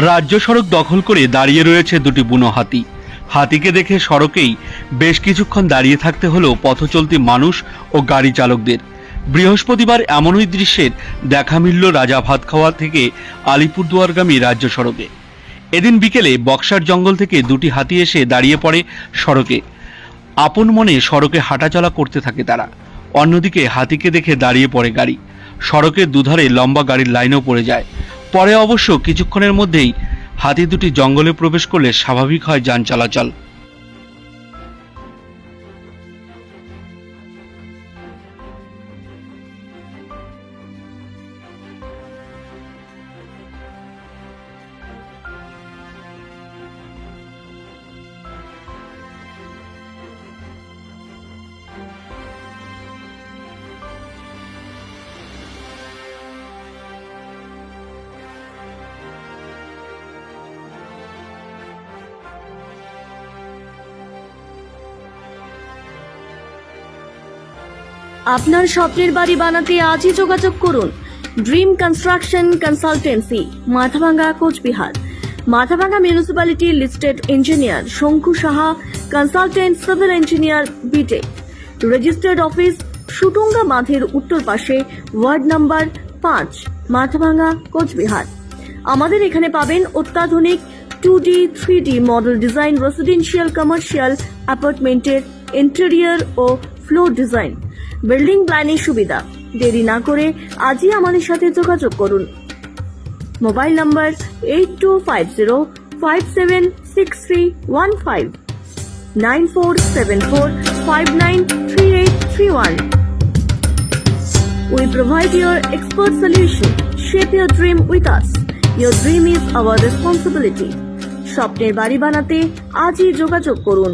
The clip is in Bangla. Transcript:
রাজ্য সড়ক দখল করে দাঁড়িয়ে রয়েছে দুটি বুনো হাতি। হাতিকে দেখে সড়কেই বেশ কিছুক্ষণ দাঁড়িয়ে থাকতে হলো পথচলতি মানুষ ও গাড়ি চালকদের। বৃহস্পতিবার এমনই দৃশ্যের দেখা মিলল রাজা ভাতখাওয়া থেকে আলিপুরদুয়ারগামী রাজ্য সড়কে। এদিন বিকেলে বক্সার জঙ্গল থেকে দুটি হাতি এসে দাঁড়িয়ে পড়ে সড়কে। আপন মনে সড়কে হাঁটাচলা করতে থাকে তারা। অন্যদিকে হাতিকে দেখে দাঁড়িয়ে পড়ে গাড়ি। সড়কের দুধারে লম্বা গাড়ির লাইনও পড়ে যায়। পরে অবশ্য কিছুক্ষণের মধ্যেই হাতি দুটি জঙ্গলে প্রবেশ করলে স্বাভাবিক হয় যান চলাচল। আপনার স্বপ্নের বাড়ি বানাতে আজই যোগাযোগ করুন dream construction consultancy, Mathabhanga, Coochbehar. Mathabhanga municipality listed engineer Shanku Saha, consultant, civil engineer, BTech. Registered office Sutunga বাঁধের উত্তর পাশে, ওয়ার্ড নাম্বার 5, মাথাভাঙ্গা, কোচবিহার। আমাদের এখানে পাবেন অত্যাধুনিক 2D, 3D model design residential, commercial অ্যাপার্টমেন্টের ইন্টেরিয়র ও ফ্লোর ডিজাইন, বিল্ডিং প্ল্যানের সুবিধা। দেরি না করে আজই আমাদের সাথে যোগাযোগ করুন। Mobile number 8250576315, 9474593831। We provide your expert solution. Shape your dream with us. Your dream is our responsibility. স্বপ্নের বাড়ি বানাতে আজই যোগাযোগ করুন।